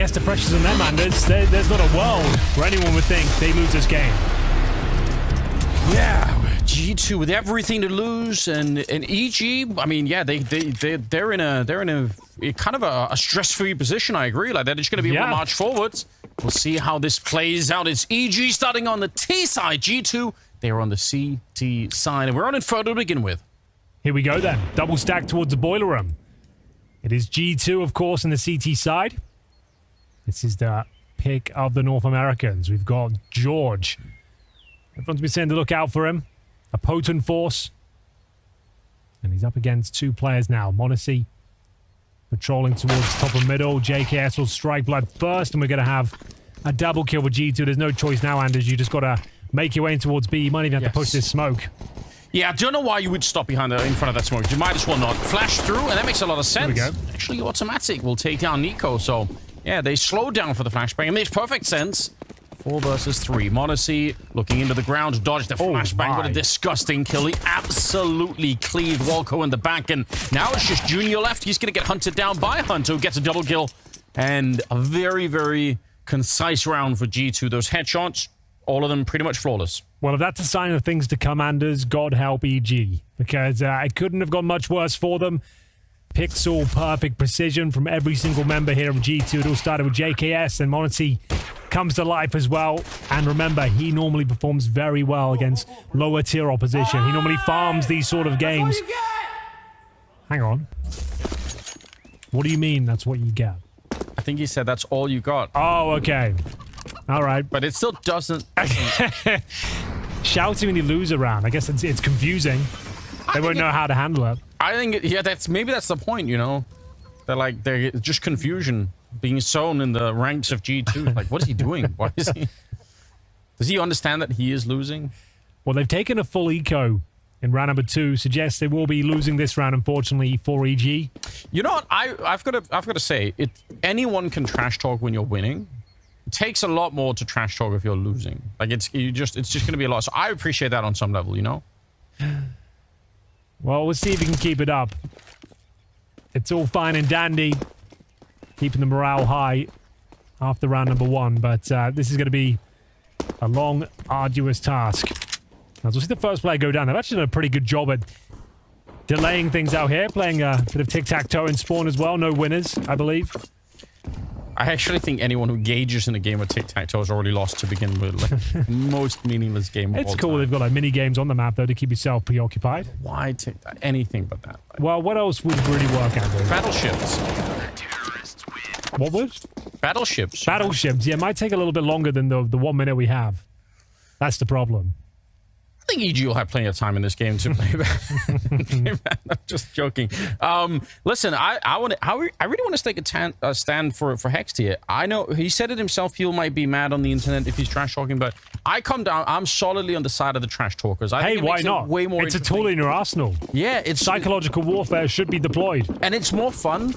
Yes, the pressure's on them, Anders. There's not a world where anyone would think they lose this game. Yeah, G2 with everything to lose, and EG. I mean, yeah, they're in a kind of a stress-free position. I agree. Like they're just going to be able to march forwards. We'll see how this plays out. It's EG starting on the T side. G2 they are on the CT side, and we're on Inferno to begin with. Here we go then. Double stack towards the boiler room. It is G2, of course, on the CT side. This is the pick of the North Americans. We've got George. Everyone's been saying to look out for him. A potent force. And he's up against two players now. Monacy patrolling towards top of middle. JKS will strike blood first, and we're going to have a double kill with G2. There's no choice now, Anders. You just got to make your way in towards B. You might even have to push this smoke. Yeah, I don't know why you would stop in front of that smoke. You might as well not. Flash through, and that makes a lot of sense. Here we go. Actually, automatic will take down Nico, so yeah, they slowed down for the flashbang. It makes perfect sense. 4 versus 3. Monacy looking into the ground, dodged the flashbang. What a disgusting kill. He absolutely cleaved Walco in the back, and now it's just Junior left. He's going to get hunted down by Hunter, who gets a double kill. And a very, very concise round for G2. Those headshots, all of them pretty much flawless. Well, if that's a sign of things to come, Anders, God help EG. Because it couldn't have gone much worse for them. Pixel perfect precision from every single member here of G2. It all started with JKS, and Monacy comes to life as well. And remember, he normally performs very well against lower tier opposition. He normally farms these sort of games. Hang on. What do you mean that's what you get? I think he said that's all you got. Oh, okay. All right. But it still doesn't... Shouting when you lose a round. I guess it's confusing. They won't know how to handle it. I think, yeah, maybe that's the point, you know? They're just confusion being sown in the ranks of G2. Like, what is he doing? Why is he... Does he understand that he is losing? Well, they've taken a full eco in round number 2. Suggests they will be losing this round, unfortunately, for EG. You know what? I've got to say, anyone can trash talk when you're winning. It takes a lot more to trash talk if you're losing. Like, it's just going to be a lot. So I appreciate that on some level, you know? Well, we'll see if he can keep it up. It's all fine and dandy, keeping the morale high after round number 1, but this is going to be a long, arduous task. As we'll see the first player go down. They've actually done a pretty good job at delaying things out here, playing a bit of tic-tac-toe in spawn as well. No winners, I believe. I actually think anyone who engages in a game of tic-tac-toe has already lost to begin with. Like, most meaningless game of all It's cool. time. They've got like mini games on the map though to keep yourself preoccupied. Why tic-tac? Anything but that. Like, Well, what else would really work out there? battleships. What would? Battleships. Battleships. Yeah, it might take a little bit longer than the 1 minute we have. That's the problem. I think EG will have plenty of time in this game to play back. I'm just joking. Listen, I really want to take a stand for Hex here. I know he said it himself. He might be mad on the internet if he's trash talking, but I come down. I'm solidly on the side of the trash talkers. I think it why makes not? It way more. It's a tool in your arsenal. Yeah, it's Psychological warfare should be deployed, and it's more fun.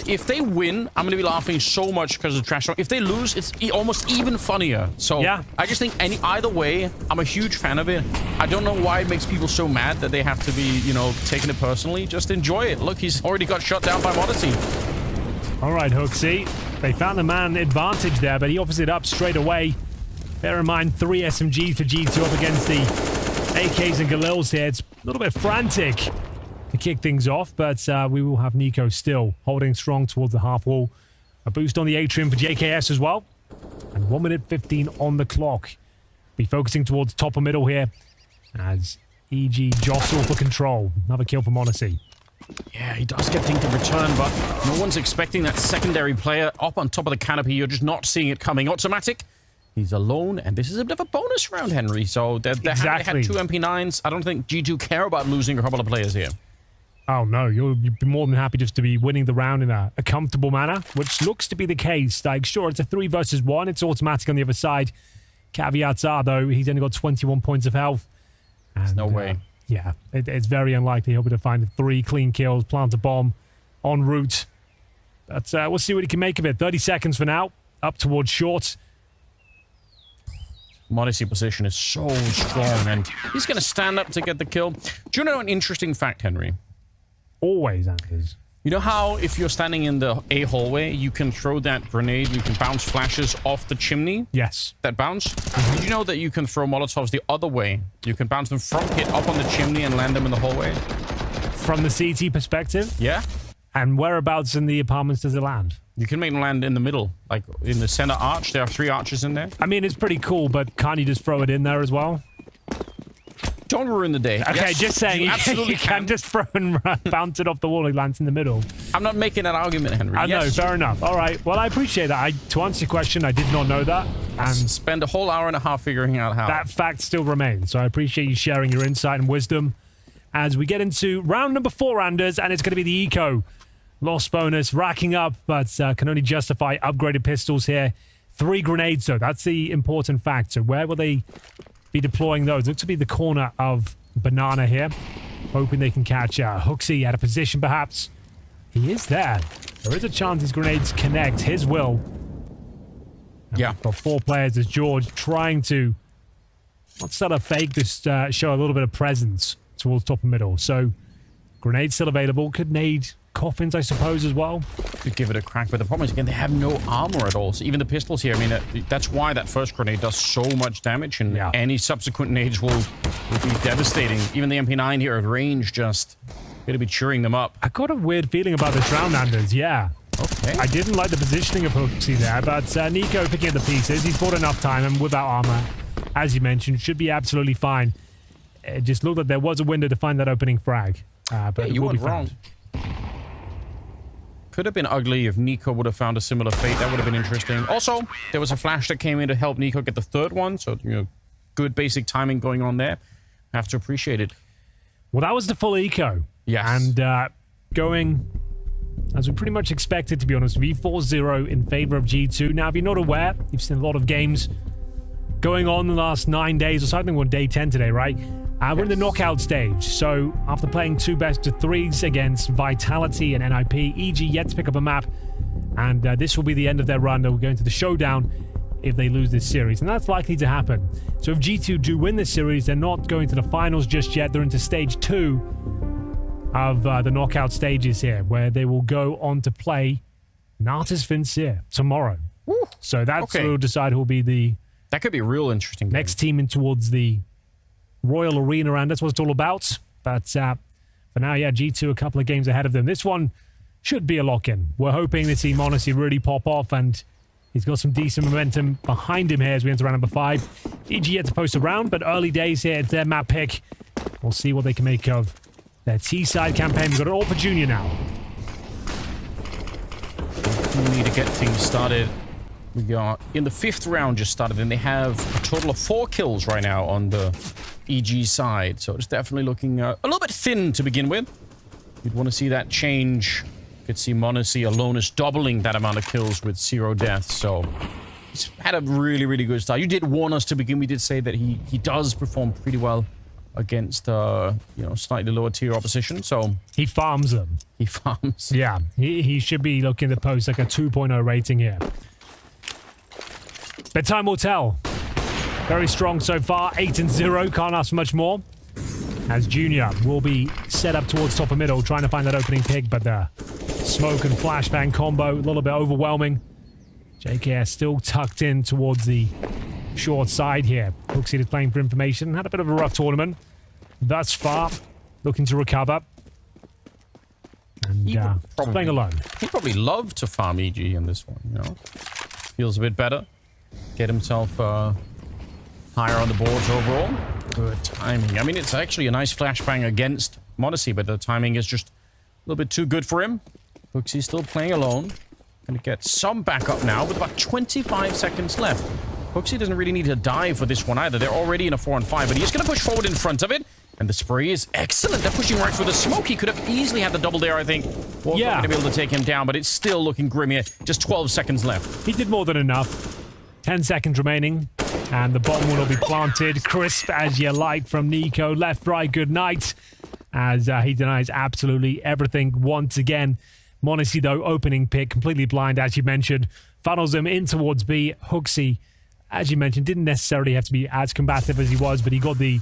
If they win, I'm gonna be laughing so much because of trash talk. If they lose, it's almost even funnier. So yeah, I just think either way, I'm a huge fan of it. I don't know why it makes people so mad that they have to be, you know, taking it personally. Just enjoy it. Look, he's already got shot down by Monacy. All right, Hooksy. They found the man advantage there, but he offers it up straight away. Bear in mind, 3 SMGs for G2 up against the AKs and Galils here. It's a little bit frantic to kick things off, but we will have Nico still holding strong towards the half wall. A boost on the atrium for JKS as well. And 1 minute 15 on the clock. Be focusing towards top or middle here as EG jostle for control. Another kill for Monacy. Yeah, he does get things to return, but no one's expecting that secondary player up on top of the canopy. You're just not seeing it coming. Automatic. He's alone, and this is a bit of a bonus round, Henry. So they had 2 MP9s. I don't think G2 care about losing a couple of players here. Oh, no. You'd be more than happy just to be winning the round in a comfortable manner, which looks to be the case. Like, sure, it's a 3 versus 1. It's automatic on the other side. Caveats are, though, he's only got 21 points of health. There's no way. Yeah, it's very unlikely he'll be able to find 3 clean kills, plant a bomb en route. But we'll see what he can make of it. 30 seconds for now. Up towards short. Monacy position is so strong, and he's going to stand up to get the kill. Do you know an interesting fact, Henry? Always, Anders. You know how if you're standing in the A hallway, you can throw that grenade, you can bounce flashes off the chimney? Yes. That bounce? Did you know that you can throw Molotovs the other way? You can bounce them from pit up on the chimney and land them in the hallway? From the CT perspective? Yeah. And whereabouts in the apartments does it land? You can make them land in the middle, like in the center arch. There are 3 arches in there. I mean, it's pretty cool, but can't you just throw it in there as well? Don't ruin the day. Okay, Yes, just saying, you absolutely you can just throw and bounce it off the wall and lands in the middle. I'm not making that argument, Henry. I know, Yes. fair enough. All right, well, I appreciate that. To answer your question, I did not know that. And Spend a whole hour and a half figuring out how. that fact still remains. So I appreciate you sharing your insight and wisdom as we get into round number 4, Anders, and it's going to be the eco. Loss bonus, racking up, but can only justify upgraded pistols here. 3 grenades, though. That's the important factor. Where will they be deploying those? Looks to be the corner of Banana here. Hoping they can catch Hooksy out of position, perhaps. He is there. There is a chance these grenades connect. His will. Yeah. We've got 4 players as George trying to not sort of fake, just show a little bit of presence towards top and middle. So, grenades still available. Could nade coffins, I suppose, as well. Could give it a crack, but the problem is, again, they have no armor at all. So even the pistols here, I mean, that's why that first grenade does so much damage, and any subsequent nades will be devastating. Even the MP9 here at range just going to be cheering them up. I got a weird feeling about this round, Anders. Yeah. Okay. I didn't like the positioning of Hooksy there, but Nico picking up the pieces. He's bought enough time, and without armor, as you mentioned, should be absolutely fine. It just looked like there was a window to find that opening frag. But yeah, you weren't wrong. Could have been ugly if Nico would have found a similar fate. That would have been interesting. Also, there was a flash that came in to help Nico get the 3rd one. So, you know, good basic timing going on there. Have to appreciate it. Well, that was the full eco. Yes. And going, as we pretty much expected, to be honest, V4-0 in favor of G2. Now, if you're not aware, you've seen a lot of games going on the last 9 days or something. We're on day 10 today, right? We're in the knockout stage, so after playing 2 best-of-3s against Vitality and NIP, EG yet to pick up a map, and this will be the end of their run. They'll go into the showdown if they lose this series, and that's likely to happen. So if G2 do win this series, they're not going to the finals just yet. They're into stage 2 of the knockout stages here, where they will go on to play Natas Vincere tomorrow. Woo. So that's who will decide who will be the that could be a real interesting next team in towards the Royal Arena, and that's what it's all about. But for now, yeah, G2 a couple of games ahead of them. This one should be a lock-in. We're hoping to see Monacy really pop off, and he's got some decent momentum behind him here as we enter round number 5. EG yet to post a round, but early days here. It's their map pick. We'll see what they can make of their T-side campaign. We've got it all for Junior now. We need to get things started. We are in the 5th round just started, and they have a total of 4 kills right now on the EG side. So it's definitely looking a little bit thin to begin with. You'd want to see that change. You could see Monacy alone is doubling that amount of kills with 0 deaths. So he's had a really, really good start. You did warn us to begin. We did say that he does perform pretty well against slightly lower tier opposition. So he farms them. He farms. Yeah, he should be looking to post like a 2.0 rating here. But time will tell. Very strong so far, 8-0. Can't ask for much more. As Junior will be set up towards top and middle, trying to find that opening pick, but the smoke and flashbang combo, a little bit overwhelming. JKS still tucked in towards the short side here. Hooksy is playing for information. Had a bit of a rough tournament. Thus far, looking to recover. And probably, playing alone. He'd probably love to farm EG in this one, you know. Feels a bit better. Get himself higher on the boards overall. Good timing. I mean, it's actually a nice flashbang against Monacy, but the timing is just a little bit too good for him. Hooksy's still playing alone. Gonna get some backup now with about 25 seconds left. Hooksy doesn't really need to dive for this one either. They're already in a 4-on-5, but he's gonna push forward in front of it. And the spray is excellent. They're pushing right for the smoke. He could have easily had the double there, I think. Was not going to be able to take him down, but it's still looking grim here. Just 12 seconds left. He did more than enough. 10 seconds remaining. And the bomb will be planted. Crisp as you like from Nico. Left, right, good night. As he denies absolutely everything once again. Monacy, though, opening pick, completely blind, as you mentioned. Funnels him in towards B. Hooksy, as you mentioned, didn't necessarily have to be as combative as he was, but he got the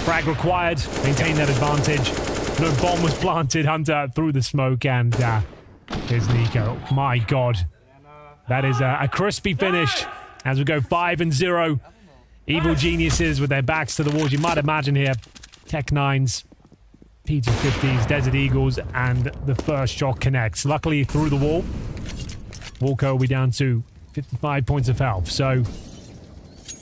frag required, maintain that advantage. no bomb was planted. Hunter through the smoke, and here's Nico. My God. That is a crispy finish as we go 5-0. Evil geniuses with their backs to the walls. You might imagine here, Tech 9s, P250s, Desert Eagles, and the first shot connects. Luckily, through the wall, Walker will be down to 55 points of health. So,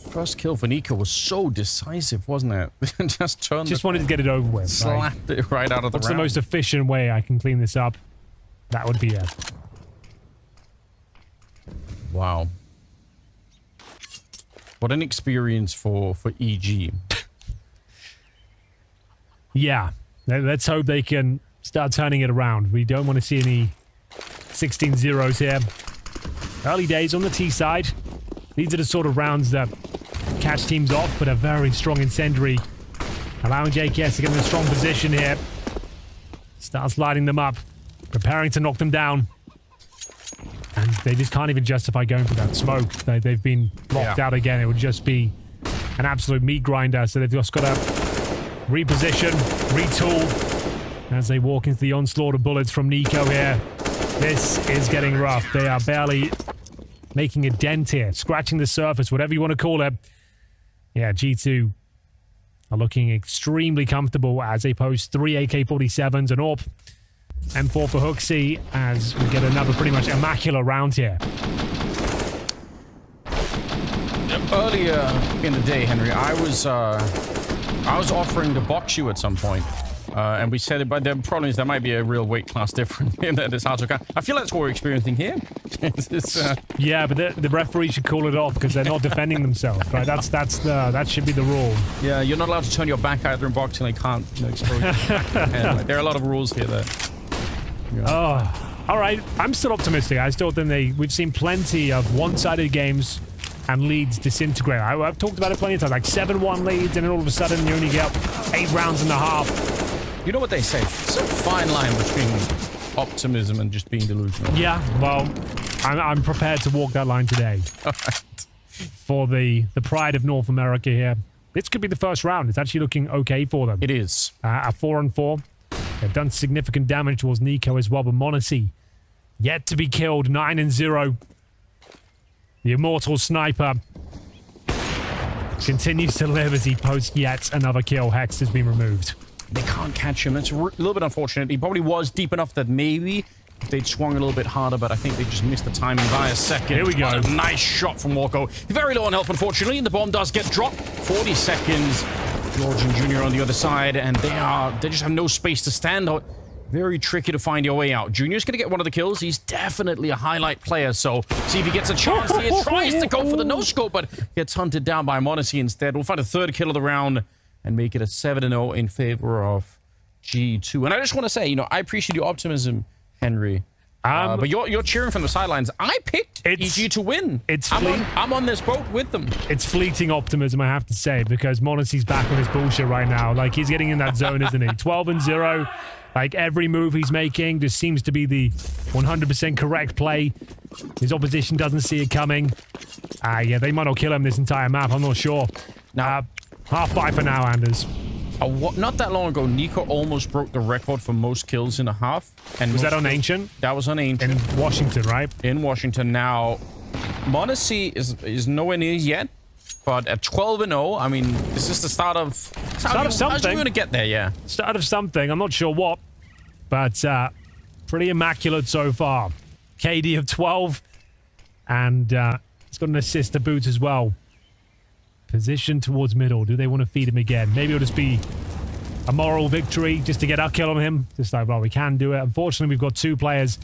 first kill for Nico was so decisive, wasn't it? just wanted to get it over with. Slapped it right out of the What's round. the most efficient way I can clean this up? That would be it. Wow. What an experience for EG. Yeah. Let's hope they can start turning it around. We don't want to see any 16-0s here. Early days on the T side. These are the sort of rounds that catch teams off, but a very strong incendiary. Allowing JKS to get in a strong position here. Starts lighting them up. Preparing to knock them down. And they just can't even justify going for that smoke. They've been blocked out again. It would just be an absolute meat grinder. So they've just got to reposition, retool as they walk into the onslaught of bullets from Nico here. This is getting rough. They are barely making a dent here, scratching the surface, whatever you want to call it. Yeah, G2 are looking extremely comfortable as they post 3 AK-47s and AWP. M4 for Hooksy as we get another pretty much immaculate round here. Earlier in the day, Henry, I was offering to box you at some point. And we said it, but the problem is there might be a real weight class difference in this hard to count. I feel that's what we're experiencing here. Yeah, but the referee should call it off because they're not defending themselves, right? That should be the rule. Yeah, you're not allowed to turn your back either in boxing. They can't expose your back. Like, there are a lot of rules here that. Oh, all right. I'm still optimistic. I still think we've seen plenty of one-sided games and leads disintegrate. I've talked about it plenty of times, like 7-1 leads, and then all of a sudden you only get 8 rounds and a half. You know what they say? It's a fine line between optimism and just being delusional. Yeah, well, I'm prepared to walk that line today. All right. For the pride of North America here. This could be the first round. It's actually looking okay for them. It is. A 4-on-4. They've done significant damage towards Nico as well, but Monacy yet to be killed. 9-0. The immortal sniper continues to live as he posts yet another kill. Hex has been removed. They can't catch him. It's a little bit unfortunate. He probably was deep enough that maybe if they'd swung a little bit harder, but I think they just missed the timing by a second. Here we go. What a nice shot from Walko. Very low on health, unfortunately, and the bomb does get dropped. 40 seconds. George and Junior on the other side, and they just have no space to stand on. Very tricky to find your way out. Junior's going to get one of the kills. He's definitely a highlight player, so see if he gets a chance here. Tries to go for the no-scope, but gets hunted down by Monacy instead. We'll find a third kill of the round and make it a 7-0 in favor of G2. And I just want to say, I appreciate your optimism, Henry. But you're cheering from the sidelines. I picked EG to win. I'm on this boat with them. It's fleeting optimism, I have to say, because Monacy's back on his bullshit right now. Like, he's getting in that zone, isn't he? 12-0. Like, every move he's making just seems to be the 100% correct play. His opposition doesn't see it coming. Yeah, they might not kill him this entire map. I'm not sure. Half by for now, Anders. Not that long ago, Nico almost broke the record for most kills in a half. And was that on Ancient? That was on Ancient. In Washington, right? In Washington. Now, Monacy is nowhere near yet, but at 12-0, I mean, this is the start of something. How's he going to get there, yeah? Start of something. I'm not sure what, but pretty immaculate so far. KD of 12, and he's got an assist to boot as well. Position towards middle. Do they want to feed him again? Maybe it'll just be a moral victory just to get our kill on him. Just like, well, we can do it. Unfortunately, we've got 2 players.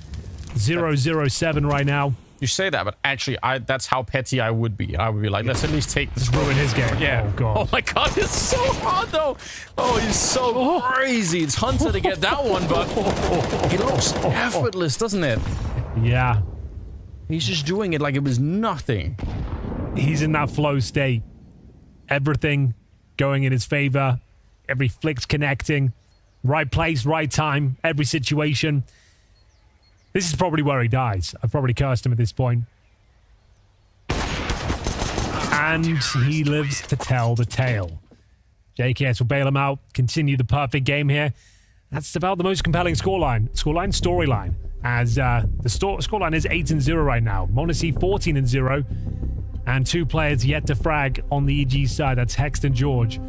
0-0-7 right now. You say that, but actually, that's how petty I would be. I would be like, let's at least take this. Just ruin his game. Yeah. Oh, God. Oh, my God. It's so hard, though. Oh, he's so crazy. It's Hunter to get that one, but it looks effortless, doesn't it? Yeah. He's just doing it like it was nothing. He's in that flow state. Everything going in his favor. Every flick's connecting. Right place, right time. Every situation. This is probably where he dies. I've probably cursed him at this point. And he lives to tell the tale. JKS will bail him out. Continue the perfect game here. That's about the most compelling storyline. As the scoreline is 8-0 right now. Monacy 14-0. And 2 players yet to frag on the EG side. That's Hext and George.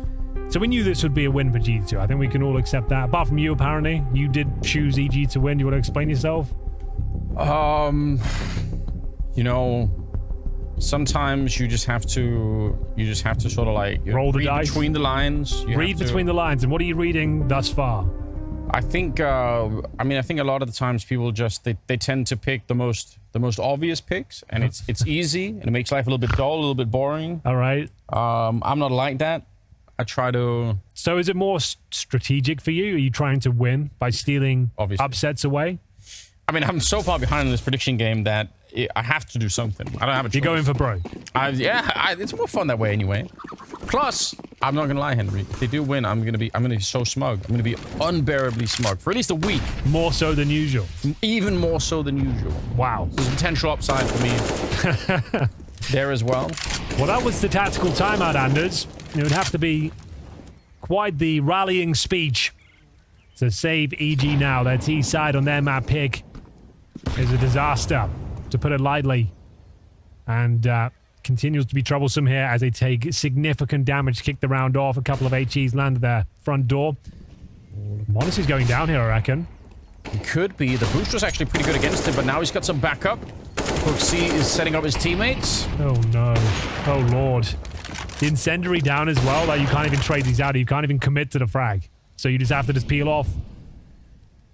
So we knew this would be a win for G2. I think we can all accept that. Apart from you, apparently. You did choose EG to win. You want to explain yourself? You know, sometimes you just have to sort of like roll the read dice between the lines. Read between the lines. And what are you reading thus far? I think I think a lot of the times people just they tend to pick the most obvious picks, and it's easy and it makes life a little bit dull, a little bit boring. All right. I'm not like that. I try to. So is it more strategic for you? Are you trying to win by stealing upsets away? I mean, I'm so far behind in this prediction game that I have to do something. I don't have a choice. You're going for broke. It's more fun that way anyway. Plus, I'm not gonna lie, Henry. If they do win, I'm gonna be so smug. I'm gonna be unbearably smug for at least a week. More so than usual. Even more so than usual. Wow. There's a potential upside for me there as well. Well, that was the tactical timeout, Anders. It would have to be quite the rallying speech to save EG now. Their T side on their map pick is a disaster, to put it lightly. And continues to be troublesome here as they take significant damage to kick the round off. A couple of HEs landed their front door. Monacy's going down here, I reckon. It could be. The boost was actually pretty good against him, but now he's got some backup. Hook-C is setting up his teammates. Oh, no. Oh, Lord. The incendiary down as well. Like, you can't even trade these out. You can't even commit to the frag. So you just have to just peel off.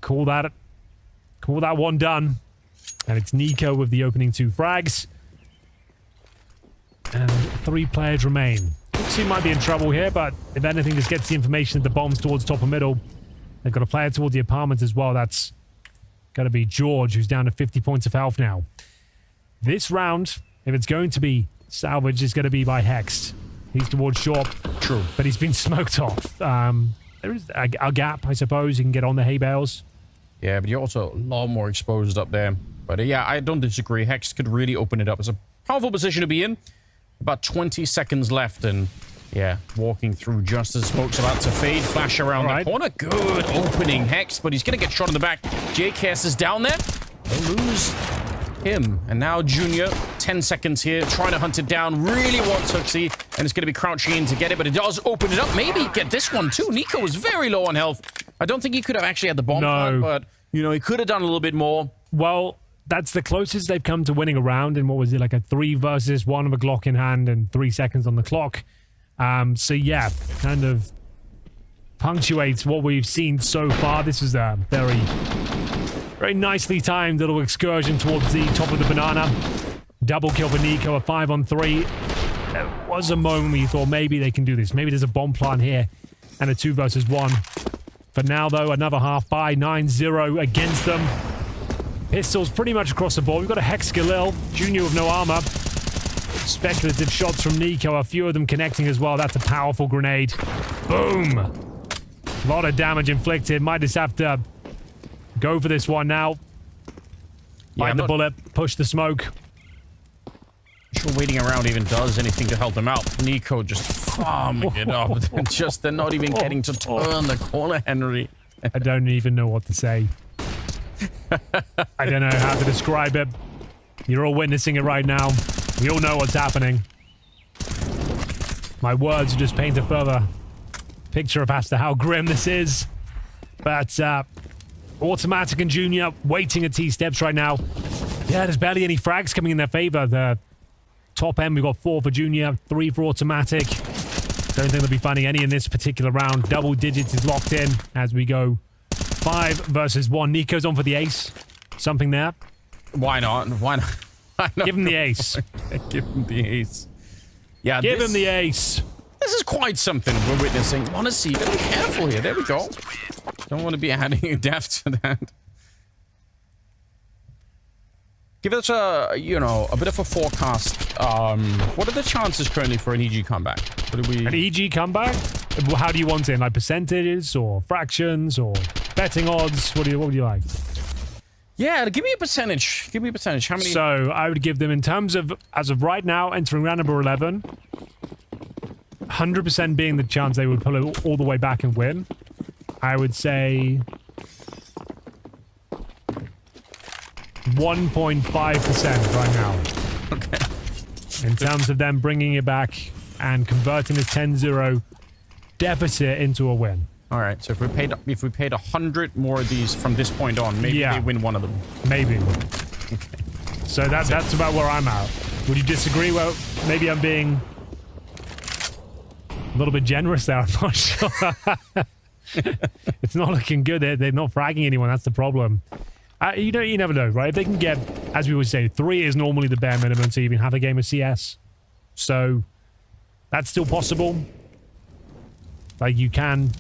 Call that one done. And it's Nico with the opening 2 frags. And 3 players remain. Hook-C might be in trouble here, but if anything, just gets the information that the bomb's towards top or middle. They've got a player towards the apartment as well. That's got to be George, who's down to 50 points of health now. This round, if it's going to be salvaged, is going to be by Hext. He's towards short. True. But he's been smoked off. There is a gap, I suppose. You can get on the hay bales. Yeah, but you're also a lot more exposed up there. But yeah, I don't disagree. Hext could really open it up. It's a powerful position to be in. About 20 seconds left, and yeah, walking through just as smoke's about to fade. Flash around the corner. Good opening, Hext, but he's going to get shot in the back. JKS is down there. They'll lose him. And now Junior, 10 seconds here, trying to hunt it down. Really wants Hook-C, and it's going to be crouching in to get it, but it does open it up. Maybe get this one too. Nico was very low on health. I don't think he could have actually had the bomb plant, but, you know, he could have done a little bit more. Well, that's the closest they've come to winning a round in, what was it, like a 3 versus 1 of a Glock in hand and 3 seconds on the clock. So yeah, kind of punctuates what we've seen so far. This is a very, very nicely timed little excursion towards the top of the banana. Double kill for Nico, a 5-on-3. There was a moment where you thought maybe they can do this. Maybe there's a bomb plant here and a 2 versus 1. For now, though, another half by 9-0 against them. Pistols pretty much across the board. We've got a Hex Galil, Junior with no armor. Speculative shots from Nico, a few of them connecting as well. That's a powerful grenade. Boom! A lot of damage inflicted. Might just have to go for this one now. Bite the bullet, push the smoke. Sure, waiting around even does anything to help them out. Nico just farming it up. They're not even getting to turn the corner, Henry. I don't even know what to say. I don't know how to describe it. You're all witnessing it right now. We all know what's happening. My words just paint a further picture of as to how grim this is. But Automatic and Junior waiting at T-steps right now. Yeah, there's barely any frags coming in their favor. The top end, we've got 4 for Junior, 3 for Automatic. Don't think they'll be finding any in this particular round. Double digits is locked in as we go 5 versus 1. Nico's on for the ace. Something there. Why not? Why not? Give him the ace. Give him the ace. Yeah, Give him the ace. This is quite something we're witnessing. Honestly, you gotta be careful here. There we go. Don't want to be adding a death to that. Give us a bit of a forecast. What are the chances currently for an EG comeback? What do we... An EG comeback? How do you want it? Like percentages or fractions or betting odds? What would you like? Yeah, give me a percentage. Give me a percentage. How many? So I would give them, in terms of, as of right now, entering round number 11, 100% being the chance they would pull it all the way back and win. I would say 1.5% right now. Okay. In terms of them bringing it back and converting this 10-0 deficit into a win. All right. So if we paid 100 more of these from this point on, maybe they win one of them. Maybe. Okay. So that's about where I'm at. Would you disagree? Well, maybe I'm being a little bit generous there. I'm not sure. It's not looking good. They're not fragging anyone. That's the problem. You never know, right? If they can get, as we would say, 3 is normally the bare minimum to even have a game of CS. So that's still possible. Like, you can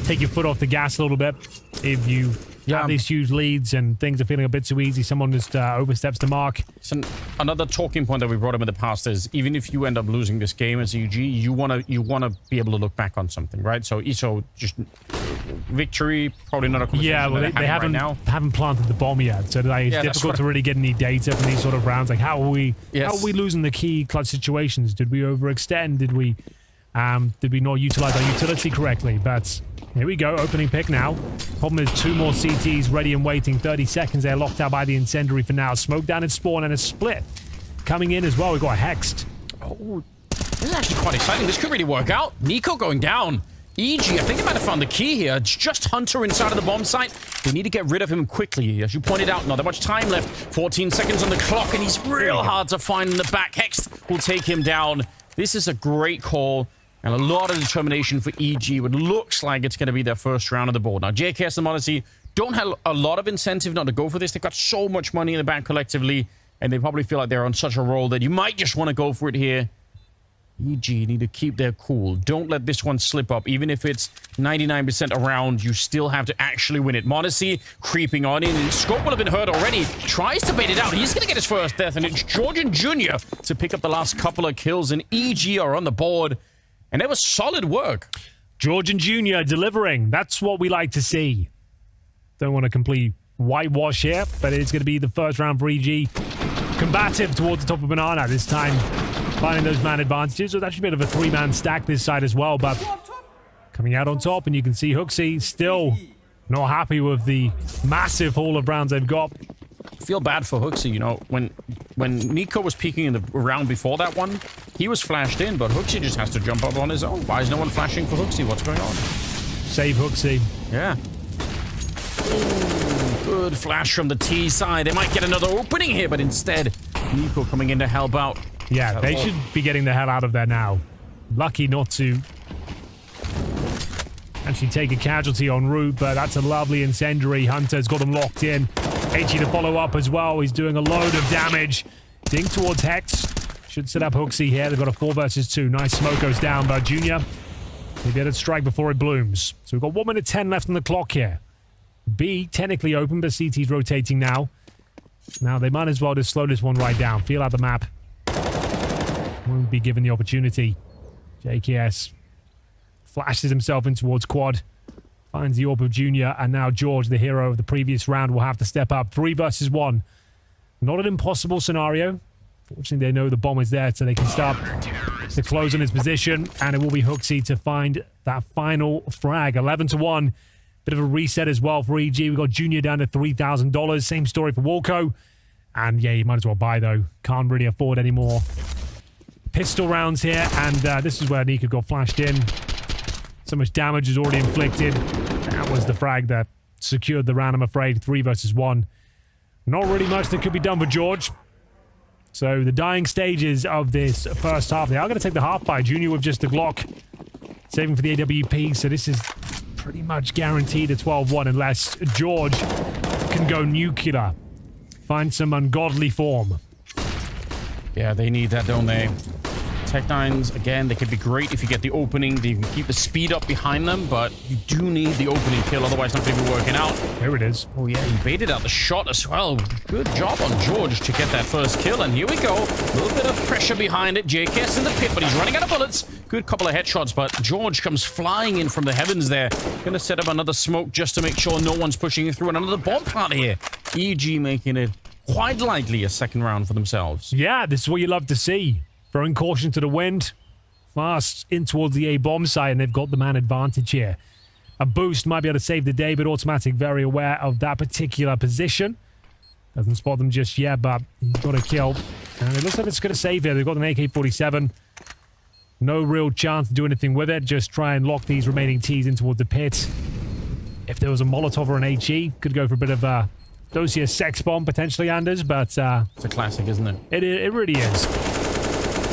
take your foot off the gas a little bit if you have these huge leads and things are feeling a bit too easy. Someone just oversteps the mark. So another talking point that we brought up in the past is even if you end up losing this game as EG, you wanna be able to look back on something, right? So just victory, probably not a conversation. Yeah, well, they haven't planted the bomb yet, so it's difficult to really get any data from these sort of rounds. Like, how are we losing the key clutch situations? Did we overextend? Did we not utilize our utility correctly? But here we go, opening pick now. Problem is 2 more CTs ready and waiting. 30 seconds there, locked out by the incendiary for now. Smoke down in spawn and a split coming in as well. We've got a hexed. Oh, this is actually quite exciting. This could really work out. Nico going down. EG, I think they might have found the key here. It's just Hunter inside of the bomb site. They need to get rid of him quickly. As you pointed out, not that much time left. 14 seconds on the clock, and he's real hard to find in the back. Hex will take him down. This is a great call. And a lot of determination for EG. It looks like it's going to be their first round of the board. Now, JKS and Modesty don't have a lot of incentive not to go for this. They've got so much money in the bank collectively, and they probably feel like they're on such a roll that you might just want to go for it here. EG need to keep their cool. Don't let this one slip up. Even if it's 99% around, you still have to actually win it. Modesty creeping on in. Scope will have been hurt already. Tries to bait it out. He's going to get his first death, and it's Georgian Jr. to pick up the last couple of kills, and EG are on the board. And it was solid work. Georgian Jr. delivering. That's what we like to see. Don't want to complete whitewash here, but it's going to be the first round for EG. Combative towards the top of Banana this time. Finding those man advantages. It's actually a bit of a 3-man stack this side as well, but coming out on top, and you can see Hooksy still not happy with the massive haul of rounds they've got. I feel bad for Hooksy, you know, when Nico was peeking in the round before that one, he was flashed in, but Hooksy just has to jump up on his own. Why is no one flashing for Hooksy? What's going on? Save Hooksy. Yeah. Ooh, good flash from the T side. They might get another opening here, but instead, Nico coming in to help out. Yeah, they should be getting the hell out of there now. Lucky not to actually take a casualty en route, but that's a lovely incendiary. Hunter's got them locked in. HE to follow up as well. He's doing a load of damage. Dink towards Hex. Should set up Hooksy here. They've got a 4 versus 2. Nice smoke goes down, but Junior maybe able to strike before it blooms. So we've got 1 minute 10 left on the clock here. B technically open, but CT's rotating now. Now they might as well just slow this one right down. Feel out the map. Won't be given the opportunity. JKS flashes himself in towards quad. Finds the AWP of Junior, and now George, the hero of the previous round, will have to step up. 3 versus 1. Not an impossible scenario. Fortunately, they know the bomb is there, so they can start to close on his position, and it will be Hooksy to find that final frag. 11-1. Bit of a reset as well for EG. We've got Junior down to $3,000. Same story for Walco. And yeah, you might as well buy, though. Can't really afford any more pistol rounds here, and this is where Nika got flashed in. So much damage is already inflicted. That was the frag that secured the round, I'm afraid. 3 versus 1. Not really much that could be done for George. So the dying stages of this first half. They are going to take the half by Junior with just a Glock. Saving for the AWP. So this is pretty much guaranteed a 12-1 unless George can go nuclear. Find some ungodly form. Yeah, they need that, don't they? Tech9s, again, they could be great if you get the opening. They can keep the speed up behind them, but you do need the opening kill, otherwise nothing will be working out. There it is. Oh, yeah, he baited out the shot as well. Good job on George to get that first kill, and here we go. A little bit of pressure behind it. JKS in the pit, but he's running out of bullets. Good couple of headshots, but George comes flying in from the heavens there. Gonna set up another smoke just to make sure no one's pushing through, and another bomb plant here. EG making it quite likely a second round for themselves. Yeah, this is what you love to see. Throwing caution to the wind. Fast in towards the A-bomb site, and they've got the man advantage here. a boost might be able to save the day, but Automatic very aware of that particular position. Doesn't spot them just yet, but he's got a kill. And it looks like it's going to save here. They've got an AK-47. No real chance to do anything with it. Just try and lock these remaining Ts in towards the pit. If there was a Molotov or an HE, could go for a bit of a dossier sex bomb, potentially, Anders, but... it's a classic, isn't it? It really is.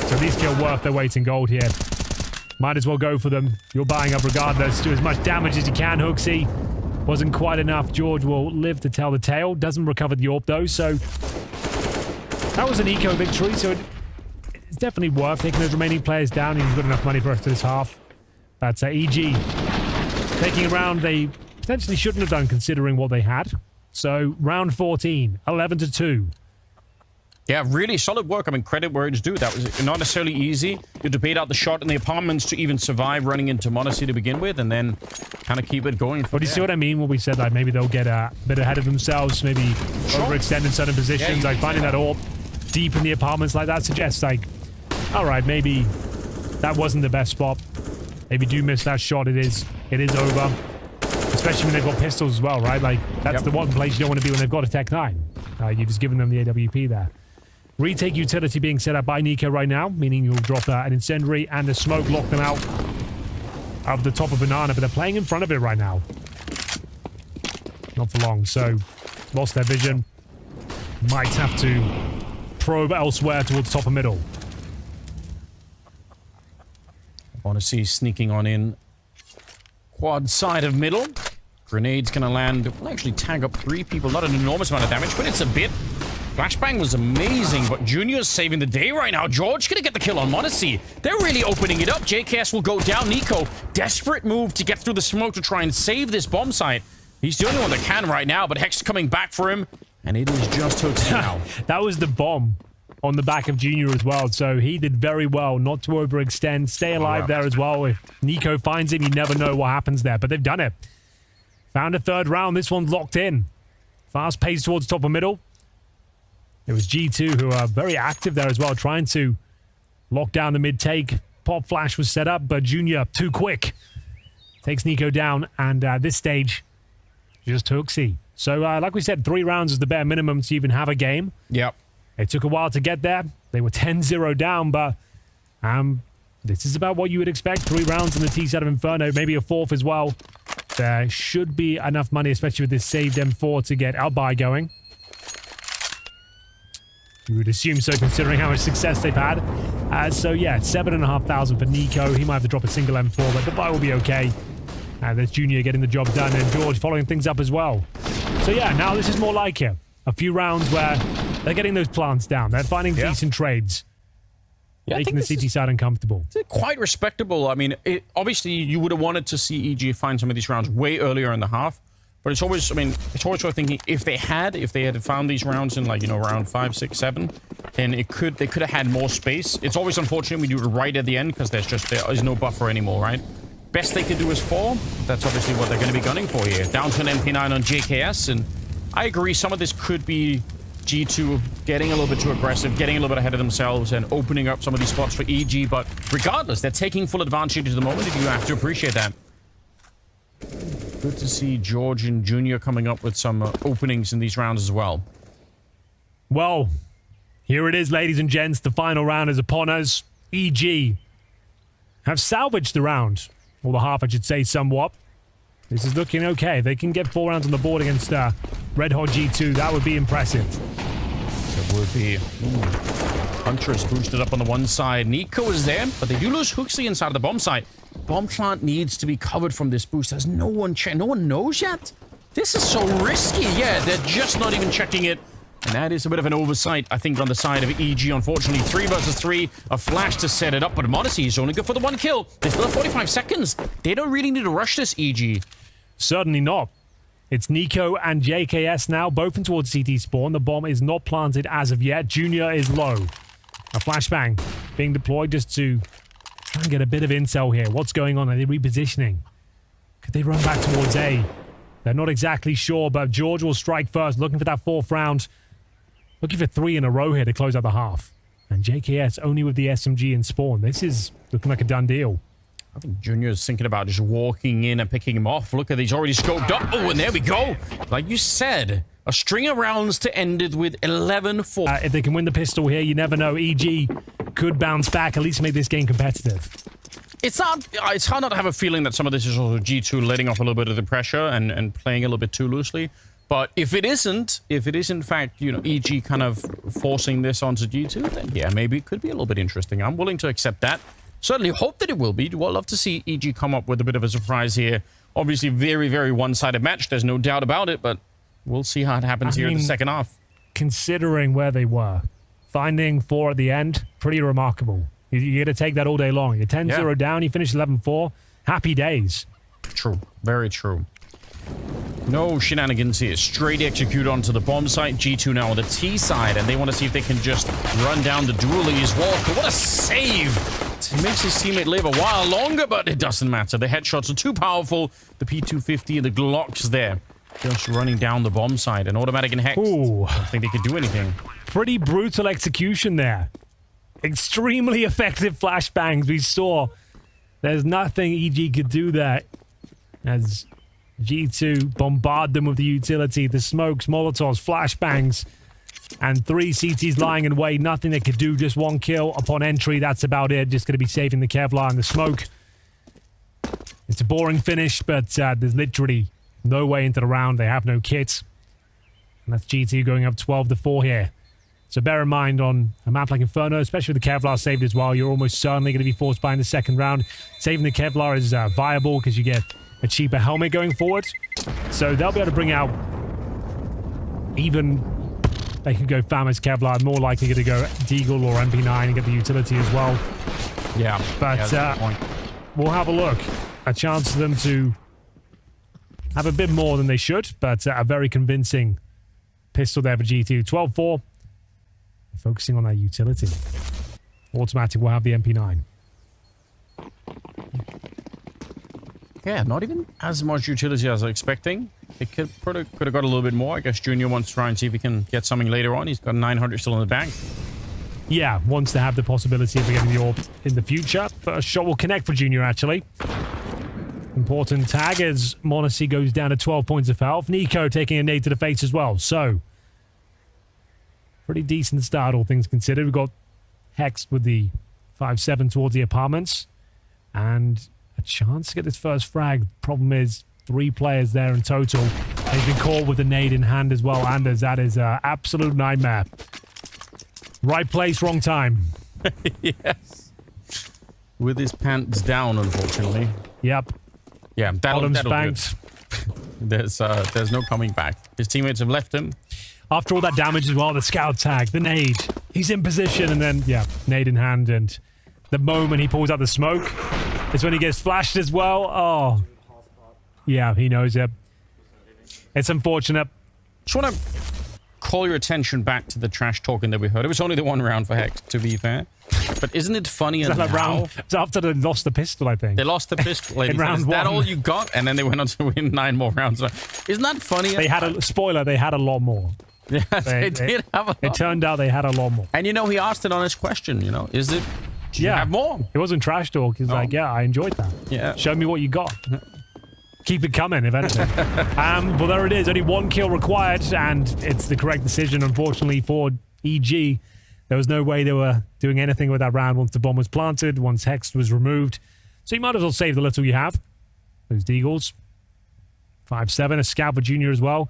So these kill worth their weight in gold here. Might as well go for them. You're buying up regardless. Do as much damage as you can, Hooksy. Wasn't quite enough. George will live to tell the tale. Doesn't recover the AWP, though, so... That was an eco victory, so it's definitely worth taking those remaining players down. He's got enough money for us to this half. That's EG. Taking a round they potentially shouldn't have done, considering what they had. So, round 14, 11-2. Yeah, really solid work. I mean, credit where it's due. That was not necessarily easy. You had to bait out the shot in the apartments to even survive running into Monacy to begin with, and then kind of keep it going. But do you see what I mean when we said, like, maybe they'll get a bit ahead of themselves, maybe overextend in certain positions, like finding that AWP deep in the apartments like that suggests, like, all right, maybe that wasn't the best spot. Maybe do miss that shot. It is over. Especially when they've got pistols as well, right? Like, that's the one place you don't want to be when they've got a Tech 9. You've just given them the AWP there. Retake utility being set up by Nico right now, meaning you'll drop an incendiary and a smoke, lock them out of the top of Banana, but they're playing in front of it right now. Not for long, so lost their vision. Might have to probe elsewhere towards top of middle. I want to see sneaking on in. Quad side of middle. Grenade's going to land. We'll actually tag up 3 people. Not an enormous amount of damage, but it's a bit. Flashbang was amazing, but Junior's saving the day right now. George going to get the kill on Monacy. They're really opening it up. JKS will go down. Nico, desperate move to get through the smoke to try and save this bomb site. He's the only one that can right now, but Hex is coming back for him, and it is just Hooks now. That was the bomb on the back of Junior as well, so he did very well not to overextend. Stay alive there as well. If Nico finds him, you never know what happens there, but they've done it. Found a third round. This one's locked in. Fast pace towards top of middle. It was G2 who are very active there as well, trying to lock down the mid-take. Pop flash was set up, but Junior, too quick. Takes Nico down, and at this stage, just Hooksy. So, like we said, 3 rounds is the bare minimum to even have a game. Yep. It took a while to get there. They were 10-0 down, but this is about what you would expect. 3 rounds in the T side of Inferno, maybe a 4th as well. There should be enough money, especially with this saved M4, to get Outbuy going. You would assume so, considering how much success they've had. So yeah, 7,500 for Nico. He might have to drop a single M4, but the buy will be okay. There's Junior getting the job done, and George following things up as well. So yeah, now this is more like it. A few rounds where they're getting those plants down. They're finding decent trades. Yeah, making the CT side uncomfortable. It's quite respectable. I mean, obviously, you would have wanted to see EG find some of these rounds way earlier in the half. But it's always, I mean, it's always worth thinking if they had found these rounds in, like, you know, round 5, 6, 7, then they could have had more space. It's always unfortunate we do it right at the end because there is no buffer anymore, right? Best they could do is 4. That's obviously what they're going to be gunning for here. Down to an MP9 on JKS, and I agree some of this could be G2 getting a little bit too aggressive, getting a little bit ahead of themselves, and opening up some of these spots for EG, but regardless, they're taking full advantage at the moment, and you have to appreciate that. Good to see George and Junior coming up with some openings in these rounds as well. Well, here it is, ladies and gents. The final round is upon us. EG have salvaged the round. Or the half, I should say, somewhat. This is looking okay. They can get 4 rounds on the board against Red Hot G2. That would be impressive. It would be. Huntress boosted up on the one side. Nico is there, but they do lose Hooksy inside of the bomb site. Bomb plant needs to be covered from this boost. There's no one knows yet. This is so risky. Yeah, they're just not even checking it. And that is a bit of an oversight, I think, on the side of EG, unfortunately. 3 versus 3, a flash to set it up, but Monacy is only good for the 1 kill. They still have 45 seconds. They don't really need to rush this, EG. Certainly not. It's Nico and JKS now, both in towards CT spawn. The bomb is not planted as of yet. Junior is low. A flashbang being deployed just to try and get a bit of intel here. What's going on? Are they repositioning? Could they run back towards A? They're not exactly sure, but George will strike first, looking for that 4th round. Looking for 3 in a row here to close out the half. And JKS only with the SMG in spawn. This is looking like a done deal. I think Junior's thinking about just walking in and picking him off. Look at these, already scoped up. Oh, and there we go. Like you said, a string of rounds to end it with 11-4. If they can win the pistol here, you never know. EG could bounce back, at least make this game competitive. It's hard not to have a feeling that some of this is also G2 letting off a little bit of the pressure and playing a little bit too loosely. But if it is in fact, you know, EG kind of forcing this onto G2, then yeah, maybe it could be a little bit interesting. I'm willing to accept that. Certainly hope that it will be. Well, love to see EG come up with a bit of a surprise here. Obviously, very, very one-sided match. There's no doubt about it, but we'll see how it happens here in the second half. Considering where they were, finding 4 at the end, pretty remarkable. You're going to take that all day long. You're 10-0 down, you finish 11-4. Happy days. True. Very true. No shenanigans here. Straight execute onto the bomb site. G2 now on the T side, and they want to see if they can just run down the dualies. Walker, what a save! It makes his teammate live a while longer, but it doesn't matter. The headshots are too powerful. The P250 and the Glocks there. Just running down the bomb side. And automatic and Hex. Ooh. I don't think they could do anything. Pretty brutal execution there. Extremely effective flashbangs we saw. There's nothing EG could do there. As G2 bombard them with the utility, the smokes, molotovs, flashbangs, and 3 CTs lying in wait. Nothing they could do. Just 1 kill upon entry. That's about it. Just going to be saving the Kevlar and the smoke. It's a boring finish, but there's literally no way into the round. They have no kit. And that's G2 going up 12-4 here. So bear in mind on a map like Inferno, especially with the Kevlar saved as well, you're almost certainly going to be forced by in the second round. Saving the Kevlar is viable because you get a cheaper helmet going forward. So they'll be able to bring out even... They could go Famous Kevlar, more likely going to go Deagle or MP9 and get the utility as well. Yeah. But we'll have a look. A chance for them to have a bit more than they should, but a very convincing pistol there for G2. 12-4. Focusing on that utility. Automatic will have the MP9. Yeah, not even as much utility as I was expecting. It could have got a little bit more. I guess Junior wants to try and see if he can get something later on. He's got 900 still in the bank. Yeah, wants to have the possibility of getting the orb in the future. First shot will connect for Junior, actually. Important tag as Monacy goes down to 12 points of health. Nico taking a nade to the face as well. So, pretty decent start, all things considered. We've got Hex with the 5-7 towards the apartments. And a chance to get this first frag. Problem is, 3 players there in total. They've been caught with a nade in hand as well. Anders, that is an absolute nightmare. Right place, wrong time. Yes. With his pants down, unfortunately. Yep. Yeah, that'll spanked. There's no coming back. His teammates have left him. After all that damage as well, the scout tag, the nade. He's in position and then, yeah, nade in hand. And the moment he pulls out the smoke is when he gets flashed as well. Oh. Yeah, he knows it. It's unfortunate. Just want to call your attention back to the trash talking that we heard. It was only the 1 round for Hex, to be fair. But isn't it funny as how... It's after they lost the pistol, I think. They lost the pistol. In round 1. Is that all you got? And then they went on to win 9 more rounds. Isn't that funny? They had a... Spoiler, they had a lot more. Yeah, they did have a lot. It turned out they had a lot more. And, you know, he asked an honest question, you know. Is it... Do you have more? It wasn't trash talk. He's like, yeah, I enjoyed that. Yeah. Show me what you got. Keep it coming, if anything. Well, there it is. Only 1 kill required, and it's the correct decision, unfortunately, for EG. There was no way they were doing anything with that round once the bomb was planted, once Hex was removed. So you might as well save the little you have. Those Deagles. 5-7, a scout for Junior as well.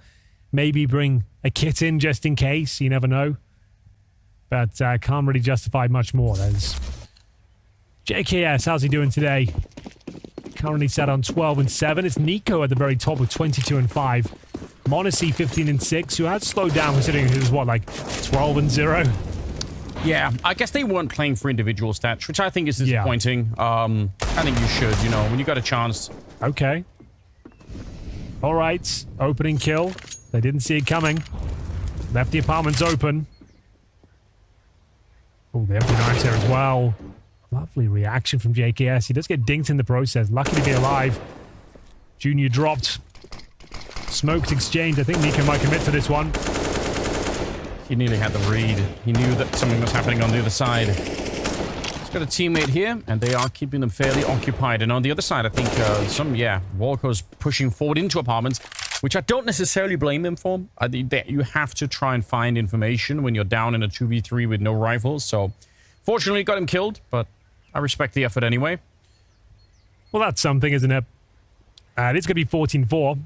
Maybe bring a kit in just in case. You never know. But can't really justify much more. There's JKS. How's he doing today? Currently set on 12-7. It's Nico at the very top with 22-5. Monacy 15-6, who has slowed down considering he was, what, like 12-0? Yeah, I guess they weren't playing for individual stats, which I think is disappointing. I think you should, you know, when you got a chance. Okay. All right. Opening kill. They didn't see it coming. Left the apartments open. Oh, the MP9 here as well. Lovely reaction from JKS. He does get dinked in the process. Lucky to be alive. Junior dropped. Smoked exchange. I think Nico might commit to this one. He nearly had the read. He knew that something was happening on the other side. He's got a teammate here, and they are keeping them fairly occupied. And on the other side, I think Walker's pushing forward into apartments, which I don't necessarily blame them for. I think that you have to try and find information when you're down in a 2v3 with no rifles. So, fortunately, got him killed, but I respect the effort anyway. Well, that's something, isn't it? It's going to be 14-4.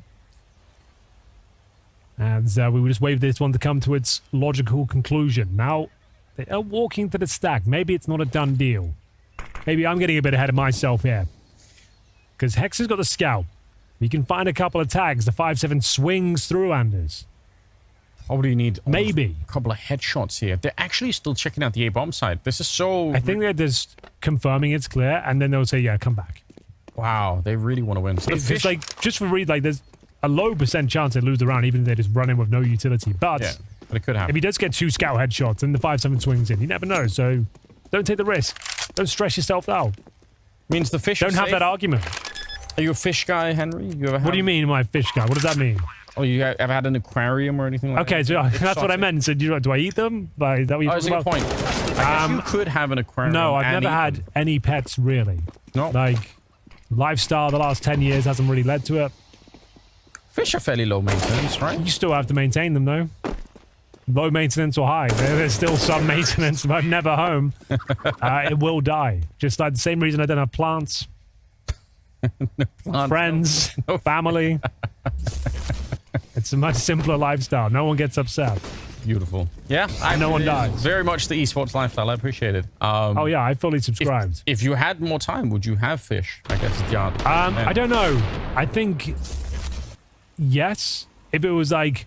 And we will just wait for this one to come to its logical conclusion. Now, they are walking to the stack. Maybe it's not a done deal. Maybe I'm getting a bit ahead of myself here. Because Hex has got the scout. You can find a couple of tags. The 5.7 swings through Anders. Probably need maybe a couple of headshots here. They're actually still checking out the A-bomb site. This is so... I think they're just confirming it's clear, and then they'll say, yeah, come back. Wow, they really want to win. So it's like, just for read, like, there's a low % chance they lose the round, even if they just run in with no utility. But it could happen. If he does get 2 scout headshots and the 5.7 swings in, you never know. So don't take the risk. Don't stress yourself out. Means the fish don't have that argument. Are you a fish guy, Henry? What do you mean, my fish guy? What does that mean? Oh, you ever had an aquarium or anything like that? Okay, so that's what I meant. So do I eat them? Is that what you're talking about? That's a good point. I guess you could have an aquarium. No, I've never had any pets, really. No. Like, lifestyle the last 10 years hasn't really led to it. Fish are fairly low maintenance, right? You still have to maintain them, though. Low maintenance or high. There's still some maintenance. If I'm never home, it will die. Just like the same reason I don't have plants. Friends, family. It's a much simpler lifestyle. No one gets upset. Beautiful. Yeah. No one dies. Very much the esports lifestyle. I appreciate it. Oh, yeah. I fully subscribed. If you had more time, would you have fish? I guess it's the answer. I don't know. I think... Yes. If it was like...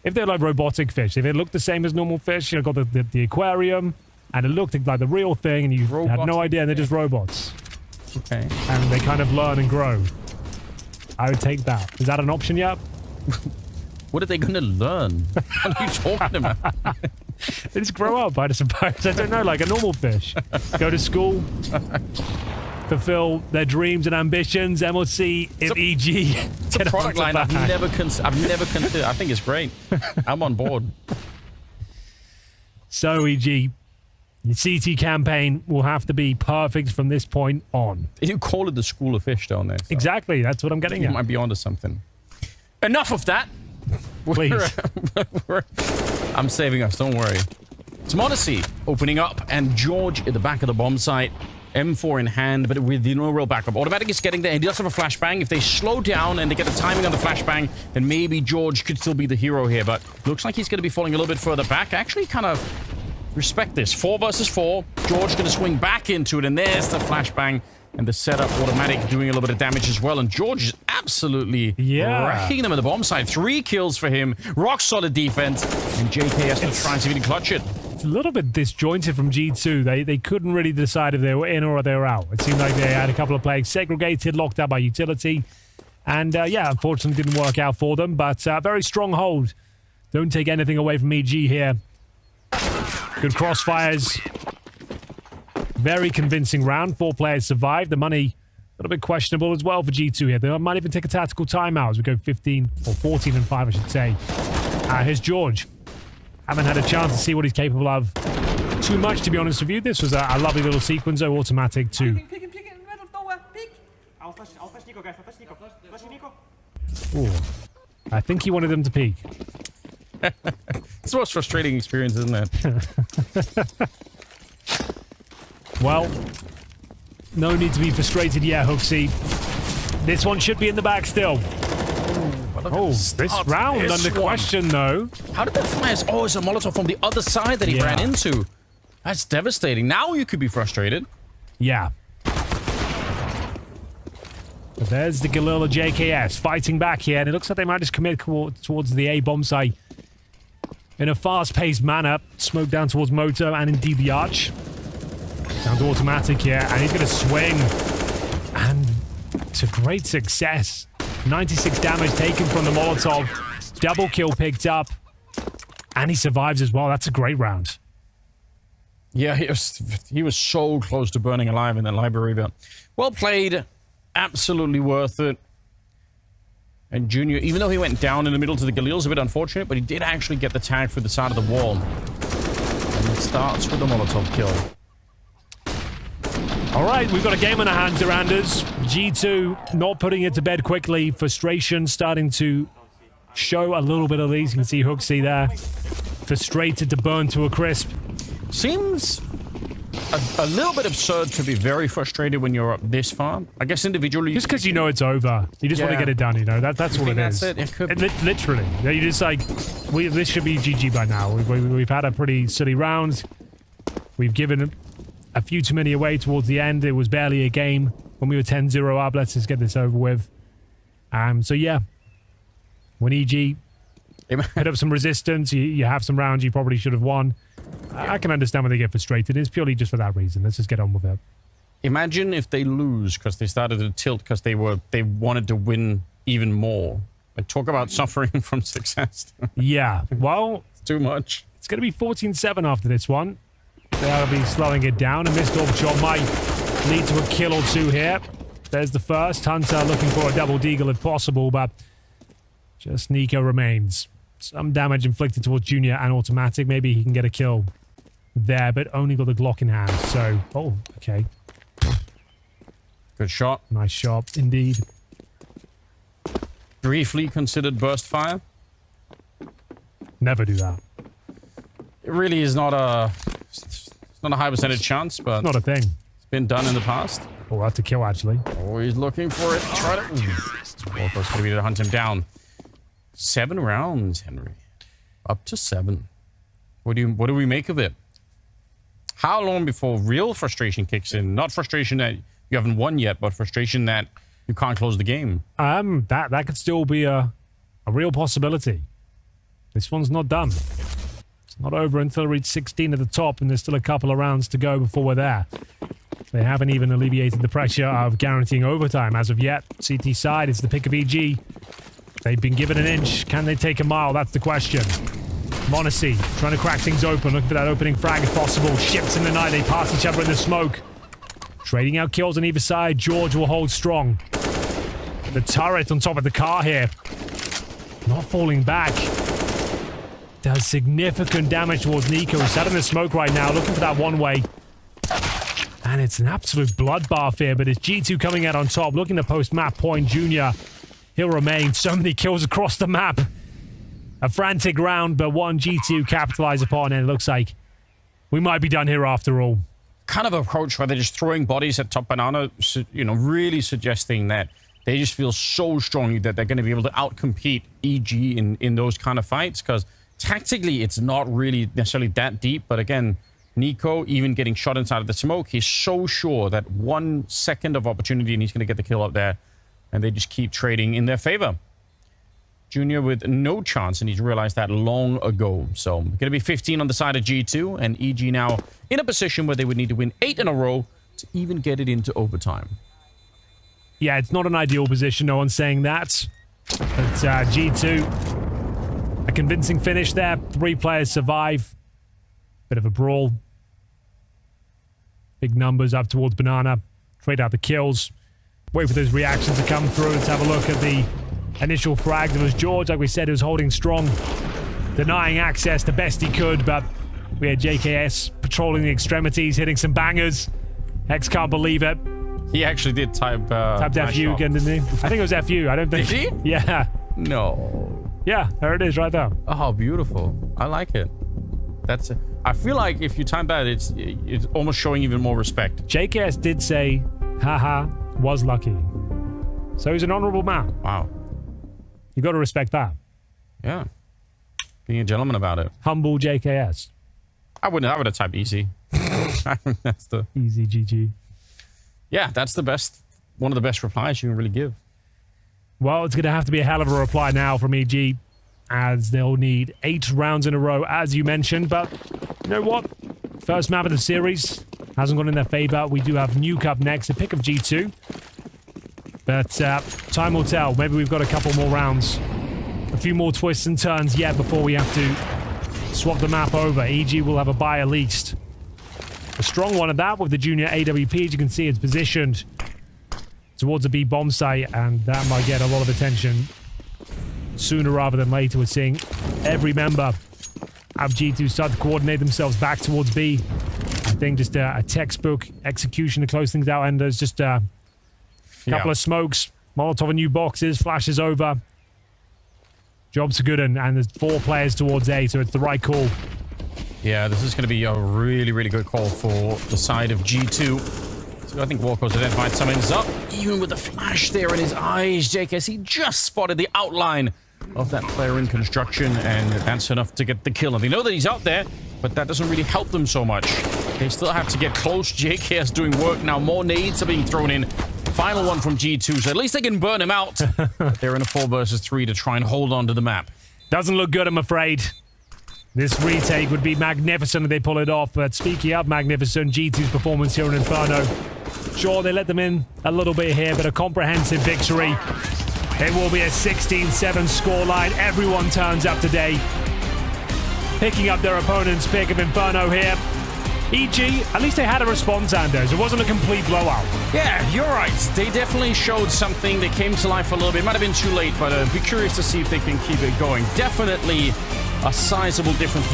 If they're like robotic fish. If it looked the same as normal fish, you know, got the aquarium, and it looked like the real thing, and you had no idea, and they're just robots. Okay. And they kind of learn and grow. I would take that. Is that an option yet? What are they going to learn? What are you talking about? They just grow up, I suppose. I don't know, like a normal fish. Go to school, fulfill their dreams and ambitions, MLC, if EG. It's a product line I've never considered. I think it's great. I'm on board. So, EG, your CT campaign will have to be perfect from this point on. You call it the School of Fish, don't they? So exactly, that's what I'm getting at. You might be onto something. Enough of that. Please. I'm saving us, don't worry. It's Modesty opening up, and George at the back of the bomb site. M4 in hand, but with no real backup. Automatic is getting there. He does have a flashbang. If they slow down and they get the timing on the flashbang, then maybe George could still be the hero here. But looks like he's going to be falling a little bit further back. Actually, kind of respect this. 4 versus 4. George going to swing back into it, and there's the flashbang. And the setup automatic doing a little bit of damage as well. And George is absolutely wrecking them at the bomb site. 3 kills for him. Rock solid defense. And JKS will try and see if he can clutch it. It's a little bit disjointed from G2. They couldn't really decide if they were in or they were out. It seemed like they had a couple of players segregated, locked out by utility. And yeah, unfortunately didn't work out for them. But very strong hold. Don't take anything away from EG here. Good crossfires. Very convincing round. 4 players survived. The money a little bit questionable as well for G2 here. They might even take a tactical timeout as we go 15 or 14 and 5, I should say. Here's George. Haven't had a chance to see what he's capable of too much, to be honest with you. This was a lovely little sequence, though, automatic too. Ooh. I think he wanted them to peek. It's the most frustrating experience, isn't it? Well, no need to be frustrated yet, Hooksy. This one should be in the back still. Oh, this round under question, though. How did that fire? Oh, it's a Molotov from the other side that he ran into. That's devastating. Now you could be frustrated. Yeah. But there's the Galila JKS fighting back here, and it looks like they might just commit towards the A-bomb site in a fast-paced manner. Smoke down towards Moto and indeed the Arch. Down to automatic here, and he's going to swing. And to great success. 96 damage taken from the Molotov. Double kill picked up. And he survives as well. That's a great round. Yeah, he was so close to burning alive in that library, but well played. Absolutely worth it. And Junior, even though he went down in the middle to the Galil's a bit unfortunate, but he did actually get the tag through the side of the wall. And it starts with the Molotov kill. All right, we've got a game on our hands, Duranders. G2 not putting it to bed quickly. Frustration starting to show a little bit of these. You can see Hooksy there. Frustrated to burn to a crisp. Seems a little bit absurd to be very frustrated when you're up this far. I guess individually... Just because you know it's over. You just want to get it done, you know? That's what it is. That's it? It could... Literally. You just like... this should be GG by now. We've had a pretty silly round. We've given a few too many away towards the end. It was barely a game. When we were 10-0 up, let's just get this over with. So yeah. When EG put up some resistance, you have some rounds you probably should have won. I can understand when they get frustrated. It's purely just for that reason. Let's just get on with it. Imagine if they lose because they started to tilt because they wanted to win even more. And talk about suffering from success. Yeah, well... It's too much. It's going to be 14-7 after this one. They'll be slowing it down. A missed orb shot might lead to a kill or two here. There's the first. Hunter looking for a double deagle if possible, but just Nico remains. Some damage inflicted towards Junior and automatic. Maybe he can get a kill there, but only got the Glock in hand. So, oh, okay. Good shot. Nice shot, indeed. Briefly considered burst fire. Never do that. It really is not a... It's not a high percentage chance, but... It's not a thing. It's been done in the past. Oh, that's a kill, actually. Oh, he's looking for it. Try to... Wolf's going to be to hunt him down. 7 rounds, Henry. Up to 7. What do we make of it? How long before real frustration kicks in? Not frustration that you haven't won yet, but frustration that you can't close the game. That could still be a real possibility. This one's not done. It's not over until we reach 16 at the top, and there's still a couple of rounds to go before we're there. They haven't even alleviated the pressure of guaranteeing overtime as of yet. CT side, it's the pick of EG. They've been given an inch. Can they take a mile? That's the question. Monacy trying to crack things open. Looking for that opening frag if possible. Ships in the night. They pass each other in the smoke. Trading out kills on either side. George will hold strong. The turret on top of the car here. Not falling back. Does significant damage towards Nico. He's sat in the smoke right now. Looking for that one way. And it's an absolute bloodbath here. But it's G2 coming out on top. Looking to post map point. Junior. He'll remain. So many kills across the map. A frantic round, but one G2 capitalize upon, and it looks like we might be done here after all. Kind of approach where they're just throwing bodies at top banana, you know, really suggesting that they just feel so strongly that they're going to be able to outcompete EG in those kind of fights, because tactically it's not really necessarily that deep, but again, Nico, even getting shot inside of the smoke, he's so sure that 1 second of opportunity and he's going to get the kill up there. And they just keep trading in their favor. Junior with no chance, and he's realized that long ago. So, going to be 15 on the side of G2, and EG now in a position where they would need to win 8 in a row to even get it into overtime. Yeah, it's not an ideal position, no one's saying that. But G2, a convincing finish there. 3 players survive. Bit of a brawl. Big numbers up towards Banana. Trade out the kills. Wait for those reactions to come through. Let's have a look at the initial frag. There was George, like we said, who was holding strong, denying access the best he could, but we had JKS patrolling the extremities, hitting some bangers. Hex can't believe it. He actually did typed FU again, didn't he? I think it was FU. I don't think... Did he? Yeah. No. Yeah, there it is right there. Oh, beautiful. I like it. That's... I feel like if you time that, it's almost showing even more respect. JKS did say, haha, was lucky. So he's an honorable man. Wow. You got to respect that. Yeah. Being a gentleman about it. Humble JKS. I would have typed easy. I think that's the... Easy GG. Yeah, that's the best... One of the best replies you can really give. Well, it's going to have to be a hell of a reply now from EG, as they'll need 8 rounds in a row, as you mentioned. But you know what? First map of the series hasn't gone in their favor. We do have Nuke up next, a pick of G2. But time will tell. Maybe we've got a couple more rounds. A few more twists and turns yet before we have to swap the map over. EG will have a buy at least. A strong one at that with the Junior AWP. As you can see, it's positioned towards a B bomb site, and that might get a lot of attention sooner rather than later. We're seeing every member of G2 start to coordinate themselves back towards B. And thing. Just a textbook execution to close things out. And there's just a couple of smokes. Molotov and new boxes. Flashes over. Job's a good one. And there's 4 players towards A, so it's the right call. Yeah, this is going to be a really, really good call for the side of G2. So I think Walker's identified something's up. Even with the flash there in his eyes, JKC just spotted the outline of that player in construction, and that's enough to get the kill. And they know that he's out there, but that doesn't really help them so much. They still have to get close. JKS doing work now. More nades are being thrown in. Final one from G2, so at least they can burn him out. But they're in a 4 versus 3 to try and hold on to the map. Doesn't look good, I'm afraid. This retake would be magnificent if they pull it off, but speaking of magnificent, G2's performance here in Inferno. Sure, they let them in a little bit here, but a comprehensive victory. It will be a 16-7 scoreline. Everyone turns up today. Picking up their opponent's pick of Inferno here. EG, at least they had a response, Anders. It wasn't a complete blowout. Yeah, you're right. They definitely showed something. They came to life a little bit. Might have been too late, but be curious to see if they can keep it going. Definitely a sizable difference.